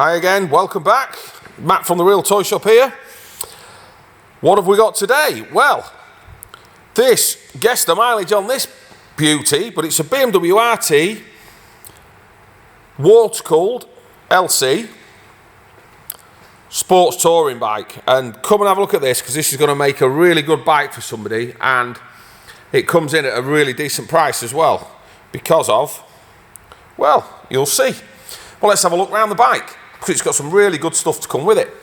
Hi again, welcome back. Matt from the Real Toy Shop here. What have we got today? Well, guess the mileage on this beauty, but it's a BMW RT, water-cooled LC, sports touring bike. And come and have a look at this, because this is going to make a really good bike for somebody, and it comes in at a really decent price as well, because of, well, you'll see. Well, let's have a look around the bike, because it's got some really good stuff to come with it.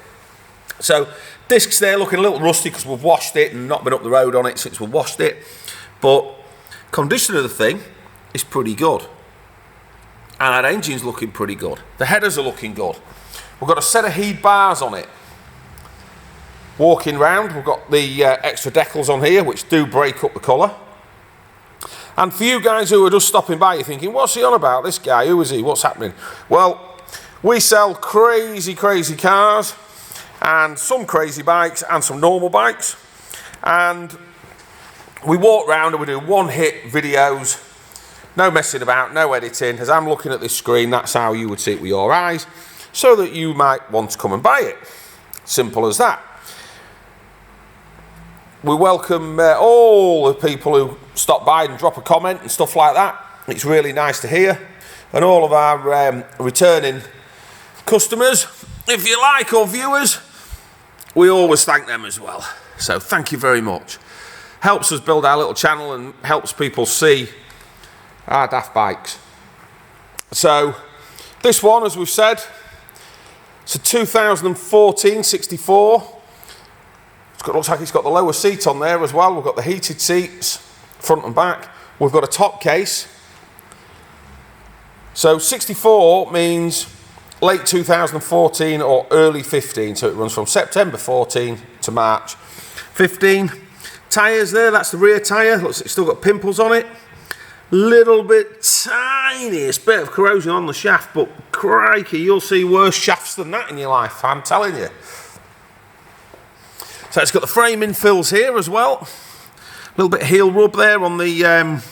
So, discs there looking a little rusty because we've washed it and not been up the road on it since we washed it. But condition of the thing is pretty good. And our engine's looking pretty good. The headers are looking good. We've got a set of heat bars on it. Walking round, we've got the extra decals on here, which do break up the colour. And for you guys who are just stopping by, you're thinking, what's he on about, this guy? Who is he? What's happening? Well, we sell crazy cars, and some crazy bikes, and some normal bikes. And we walk round and we do one-hit videos, no messing about, no editing. As I'm looking at this screen, that's how you would see it with your eyes, so that you might want to come and buy it. Simple as that. We welcome all the people who stop by and drop a comment and stuff like that. It's really nice to hear. And all of our returning customers, if you like, or viewers, we always thank them as well. So thank you very much. Helps us build our little channel and helps people see our daft bikes. So this one, as we've said, it's a 2014 64. Looks like it's got the lower seat on there as well. We've got the heated seats, front and back. We've got a top case. So 64 means late 2014 or early 15. So it runs from September 14 to March 15. Tyres there, that's the rear tyre. Looks like it's still got pimples on it. Little bit tiniest bit of corrosion on the shaft, but crikey, you'll see worse shafts than that in your life, I'm telling you. So it's got the frame infills here as well. A little bit of heel rub there on the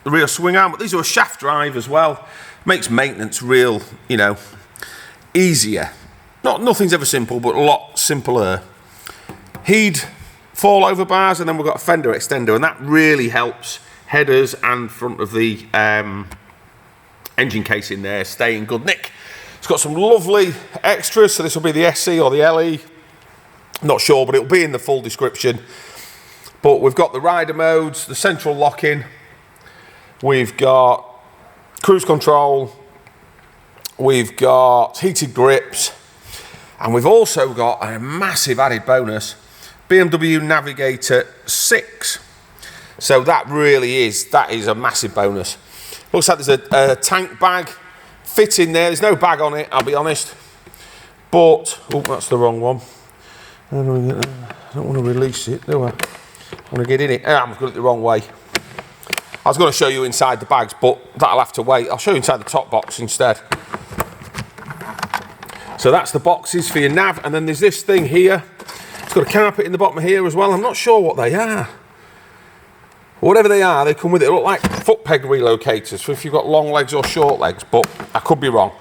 rear swing arm, but these are a shaft drive as well. Makes maintenance real, you know, easier. Nothing's ever simple, but a lot simpler. Heat fall over bars, and then we've got a fender extender, and that really helps headers and front of the engine case in there stay in good nick. It's got some lovely extras, so this will be the SC or the LE. Not sure, but it'll be in the full description. But we've got the rider modes, the central locking, we've got cruise control, we've got heated grips, and we've also got a massive added bonus, BMW Navigator 6. So that is a massive bonus. Looks like there's a tank bag fit in there. There's no bag on it, I'll be honest. But, oh, that's the wrong one. I don't want to release it, do I? I want to get in it. I've got it the wrong way. I was going to show you inside the bags, but that'll have to wait. I'll show you inside the top box instead. So that's the boxes for your nav, and then there's this thing here. It's got a carpet in the bottom here as well. I'm not sure what they are. Whatever they are, they come with it. They look like foot peg relocators for if you've got long legs or short legs, but I could be wrong.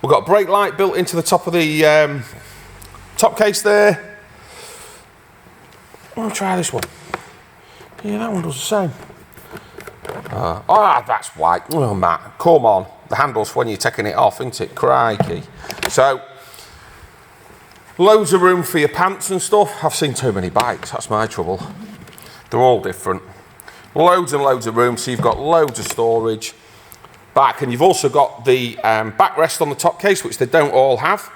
We've got a brake light built into the top of the top case there. I'll try this one. Yeah, that one does the same. That's white. Oh, Matt, come on. The handle's when you're taking it off, isn't it? Crikey. So, loads of room for your pants and stuff. I've seen too many bikes, that's my trouble. They're all different. Loads and loads of room, so you've got loads of storage back, and you've also got the backrest on the top case, which they don't all have.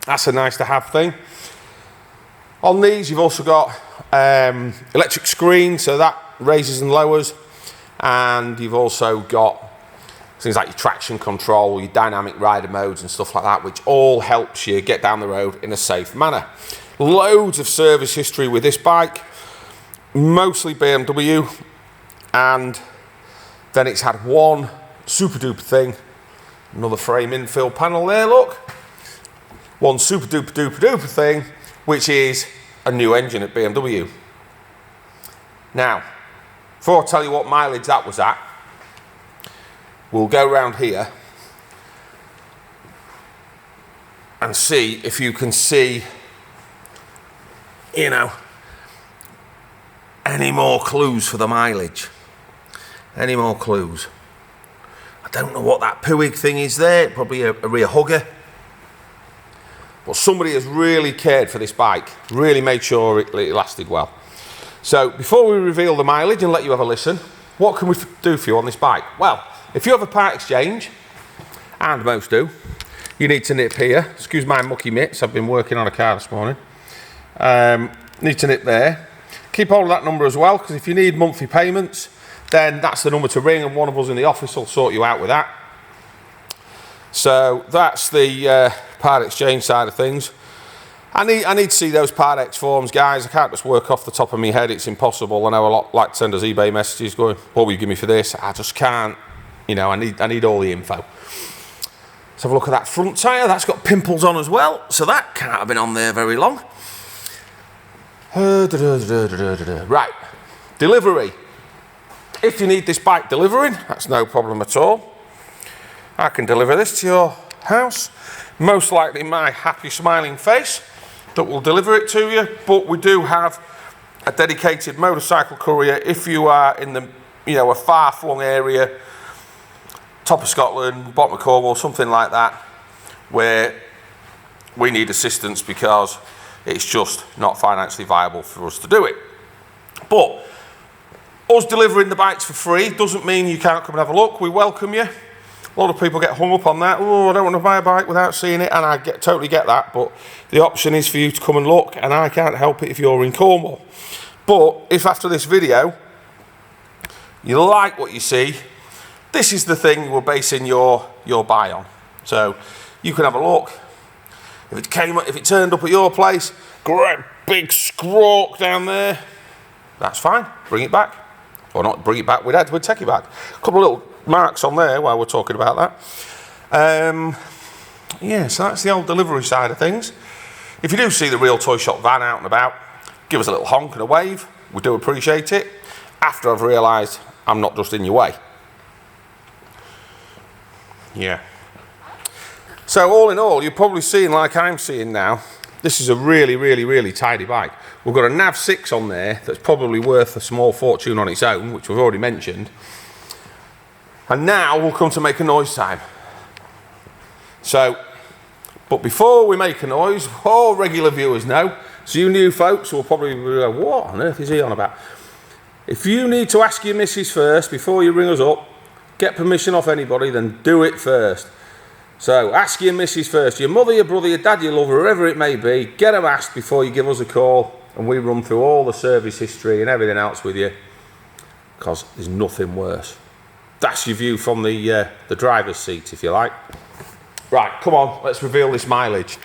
That's a nice to have thing. On these, you've also got electric screen, so that raises and lowers, and you've also got things like your traction control, your dynamic rider modes and stuff like that, which all helps you get down the road in a safe manner. Loads of service history with this bike, mostly BMW, and then it's had one super duper thing, another frame infill panel there, look. One super duper duper duper thing, which is a new engine at BMW. Now, before I tell you what mileage that was at, we'll go around here and see if you can see, you know, any more clues for the mileage. Any more clues? I don't know what that Puig thing is there, probably a rear hugger. But somebody has really cared for this bike, really made sure it lasted well. So before we reveal the mileage and let you have a listen, what can we do for you on this bike? Well, if you have a part exchange, and most do, you need to nip here. Excuse my mucky mitts, I've been working on a car this morning. Need to nip there. Keep hold of that number as well, because if you need monthly payments, then that's the number to ring, and one of us in the office will sort you out with that. So that's the part exchange side of things. I need to see those part X forms, guys. I can't just work off the top of my head. It's impossible. I know a lot like to send us eBay messages going, what will you give me for this? I just can't. You know, I need all the info. Let's have a look at that front tyre. That's got pimples on as well, so that can't have been on there very long. Right, delivery. If you need this bike delivering, that's no problem at all. I can deliver this to your house. Most likely my happy smiling face that will deliver it to you, but we do have a dedicated motorcycle courier if you are in the, you know, a far-flung area, top of Scotland, bottom of Cornwall, something like that, where we need assistance because it's just not financially viable for us to do it. But us delivering the bikes for free doesn't mean you can't come and have a look. We welcome you. A lot of people get hung up on that. Oh, I don't want to buy a bike without seeing it, and I totally get that, but the option is for you to come and look, and I can't help it if you're in Cornwall. But if after this video you like what you see, this is the thing we're basing your buy on. So you can have a look. If it turned up at your place, great big scrawk down there, that's fine. Bring it back, or not bring it back. We'd take it back. A couple of little marks on there while we're talking about that. Yeah, so that's the old delivery side of things. If you do see the Real Toy Shop van out and about, give us a little honk and a wave. We do appreciate it. After I've realised I'm not just in your way. Yeah. So all in all, you're probably seeing, like I'm seeing now, this is a really, really, really tidy bike. We've got a Nav 6 on there that's probably worth a small fortune on its own, which we've already mentioned. And now we'll come to make a noise time. So, but before we make a noise, all regular viewers know, so you new folks will probably go, what on earth is he on about? If you need to ask your missus first before you ring us up, get permission off anybody, then do it first. So ask your missus first, your mother, your brother, your dad, your lover, whoever it may be, get them asked before you give us a call, and we run through all the service history and everything else with you, because there's nothing worse. That's your view from the driver's seat, if you like. Right, come on, let's reveal this mileage.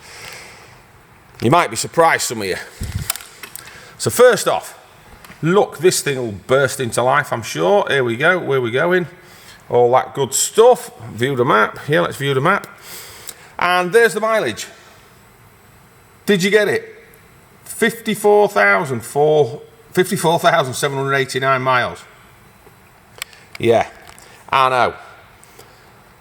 You might be surprised, some of you. So first off, look, this thing will burst into life, I'm sure. Here we go, where are we going? All that good stuff. View the map. Yeah, let's view the map. And there's the mileage. Did you get it? 54,789 miles. Yeah, I know.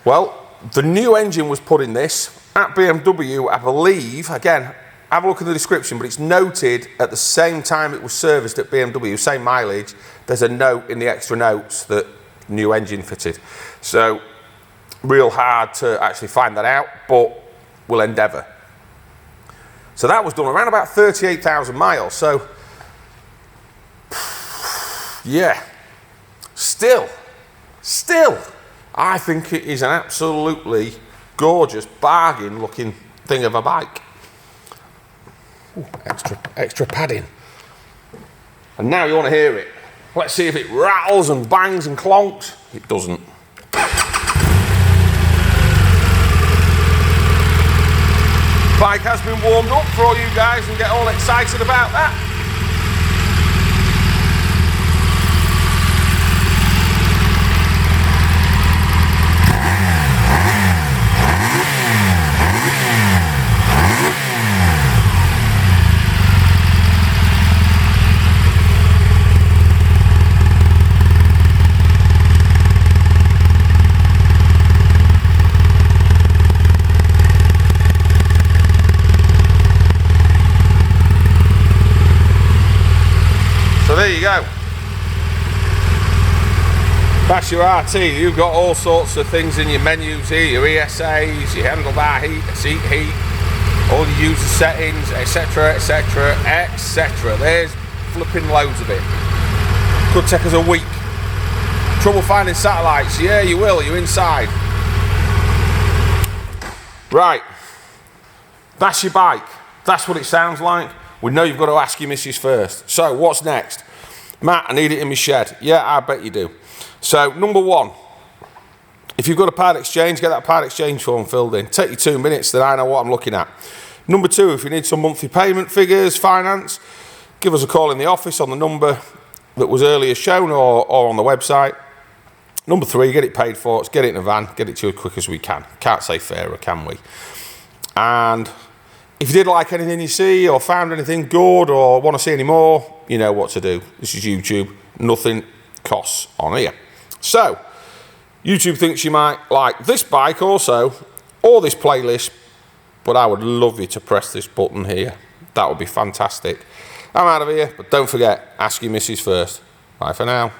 Well, the new engine was put in this at BMW, I believe. Again, have a look at the description, but it's noted at the same time it was serviced at BMW, same mileage. There's a note in the extra notes that new engine fitted. So real hard to actually find that out, but we'll endeavour. So that was done around about 38,000 miles. So yeah, still I think it is an absolutely gorgeous bargain looking thing of a bike. Ooh, extra padding. And now you want to hear it. Let's see if it rattles and bangs and clonks. It doesn't. Bike has been warmed up for all you guys and get all excited about that. That's your RT. You've got all sorts of things in your menus here, your ESAs, your handlebar heat, seat heat, all your user settings, etc, etc, etc. There's flipping loads of it. Could take us a week. Trouble finding satellites? Yeah, you will, you're inside. Right, that's your bike. That's what it sounds like. We know you've got to ask your missus first. So, what's next? Matt, I need it in my shed. Yeah, I bet you do. So, number one, if you've got a part exchange, get that part exchange form filled in. Take you 2 minutes, then I know what I'm looking at. Number two, if you need some monthly payment figures, finance, give us a call in the office on the number that was earlier shown or on the website. Number three, get it paid for. Let's get it in a van, get it to you as quick as we can. Can't say fairer, can we? And if you did like anything you see or found anything good or want to see any more, you know what to do. This is YouTube. Nothing costs on here. So, YouTube thinks you might like this bike also, or this playlist, but I would love you to press this button here. That would be fantastic. I'm out of here, but don't forget, ask your missus first. Bye for now.